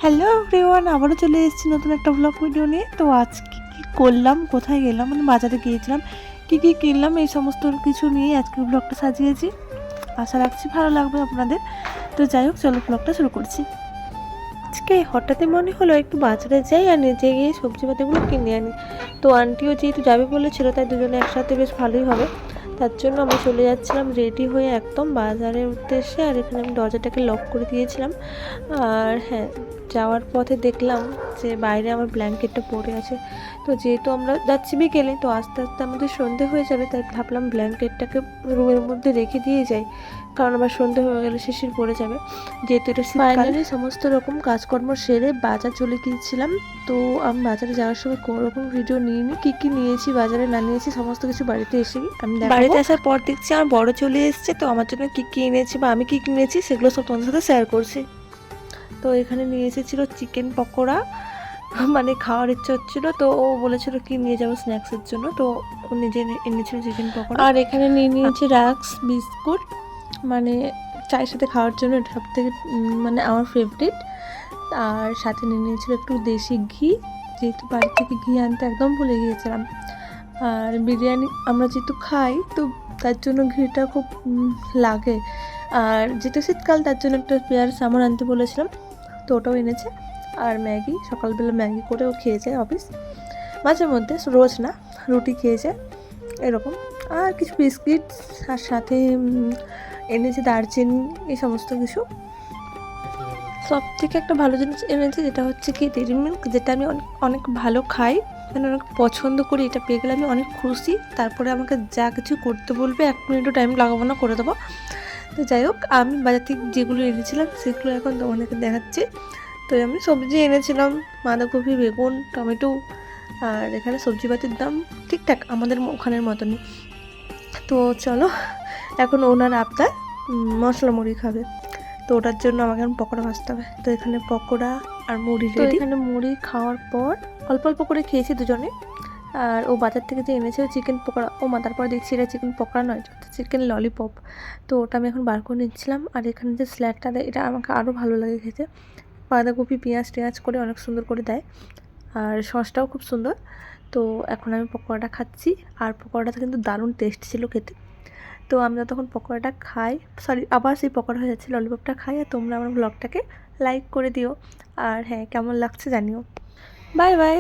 Hello everyone, আবারও চলে এসেছি নতুন একটা ব্লগ ভিডিও নিয়ে। তো আজকে কী করলাম, কোথায় গেলাম, মানে বাজারে গিয়েছিলাম, কী কী কিনলাম, এই সমস্ত কিছু নিয়ে আজকে ব্লগটা সাজিয়েছি। আশা রাখছি ভালো লাগবে আপনাদের। তো যাই হোক, চলো ব্লগটা শুরু করছি। আজকে হঠাৎই মনে হলো একটু বাজারে যাই আর নিজে গিয়ে সবজিপাতিগুলো কিনে আনি। তো আন্টিও যেহেতু যাবে বলেছিল, তাই দুজনে একসাথে বেশ ভালোই হবে। তার জন্য আমরা চলে যাচ্ছিলাম রেডি হয়ে একদম বাজারের উদ্দেশ্যে। আর এখানে আমি দরজাটাকে লক করে দিয়েছিলাম। আর হ্যাঁ, যাওয়ার পথে দেখলাম যে বাইরে আমার ব্ল্যাঙ্কেটটা পড়ে আছে। তো যেহেতু আমরা যাচ্ছি বিকেলে, তো আস্তে আস্তে আমাদের সন্ধে হয়ে যাবে, তাই ভাবলাম ব্ল্যাঙ্কেটটাকে রুমের মধ্যে রেখে দিয়ে যাই, কারণ আবার সন্ধে হয়ে গেলে শিশির পড়ে যাবে। যেহেতু এটা ফাইনালি সমস্ত রকম কাজকর্ম সেরে বাজার চলে গিয়েছিলাম। তো আমি বাজারে যাওয়ার সময় কোনো রকম ভিডিও নিইনি, কী কী নিয়েছি বাজারে না নিয়েছি সমস্ত কিছু বাড়িতে এসে আমি বাড়িতে আসার পর দেখছি আমার বড় চলে এসেছে। তো আমার জন্য কী কী এনেছি বা আমি কী কী নিয়েছি সেগুলো সব তোমাদের সাথে শেয়ার করছি। তো এখানে নিয়ে এসেছিলো চিকেন পকোড়া, মানে খাওয়ার ইচ্ছা হচ্ছিলো, তো ও বলেছিল কি নিয়ে যাবো স্ন্যাক্সের জন্য, তো ও নিজে এনেছিল চিকেন পকোড়া। আর এখানে নিয়ে নিয়েছি রাস্ক বিস্কুট, মানে চায়ের সাথে খাওয়ার জন্য এটা সব থেকে মানে আমার ফেভারিট। আর সাথে নিয়ে নিয়েছিল একটু দেশি ঘি, যেহেতু বাড়ি থেকে ঘি আনতে একদম ভুলে গিয়েছিলাম। আর বিরিয়ানি আমরা যেহেতু খাই, তো তার জন্য ঘিটা খুব লাগে। আর যেহেতু শীতকাল, তার জন্য একটা পেয়ার সামন আনতে বলেছিলাম, তো ওটাও এনেছে। আর ম্যাগি, সকালবেলা ম্যাগি করেও খেয়ে যায় অফিস, মাঝে মধ্যে, রোজ না, রুটি খেয়ে যায় এরকম। আর কিছু বিস্কিট, আর সাথে এনেছে দারচিনি, এই সমস্ত কিছু। সব থেকে একটা ভালো জিনিস এনেছে, যেটা হচ্ছে কি ডেইরি মিল্ক, যেটা আমি অনেক ভালো খাই, মানে অনেক পছন্দ করি। এটা পেয়ে গেলে আমি অনেক খুশি। তারপরে আমাকে যা কিছু করতে বলবে 1 মিনিটও টাইম লাগাবো না, করে দেবো। তো যাই হোক, আমি বাজার থেকে যেগুলো এনেছিলাম সেগুলো এখন তোমাদেরকে দেখাচ্ছি। তো আমি সবজি এনেছিলাম বাঁধাকপি, বেগুন, টমেটো। আর এখানে সবজিপাতির দাম ঠিকঠাক আমাদের ওখানের মতনই। তো চলো, এখন ওনার আবদার মশলা মুড়ি খাবে, তো ওটার জন্য আমাকে এখন পকোড়া ভাজতে হবে। তো এখানে পকোড়া আর মুড়ি রেডি। এখানে মুড়ি খাওয়ার পর অল্প অল্প করে খেয়েছি দুজনে। আর ও বাজার থেকে যে এনেছে চিকেন পকোড়া, ও মা, তারপরে দেখছি এটা চিকেন পকোড়া নয়, চিকেন ললিপপ। তো ওটা আমি এখন বার করে নিচ্ছিলাম। আর এখানে যে স্ল্যাডটা দেয়, এটা আমাকে আরও ভালো লাগে খেতে। বাঁধাকপি পেঁয়াজ টেঁয়াজ করে অনেক সুন্দর করে দেয়, আর সসটাও খুব সুন্দর। তো এখন আমি পকোড়াটা খাচ্ছি, আর পকোড়াটা কিন্তু দারুণ টেস্ট ছিল খেতে। তো আমরা তখন পকোড়াটা খাই, আবার সেই পকোড়া হয়ে যাচ্ছে, ললিপপটা খাই। আর তোমরা আমার ব্লগটাকে লাইক করে দিও, আর হ্যাঁ, কেমন লাগছে জানিও। Bye bye.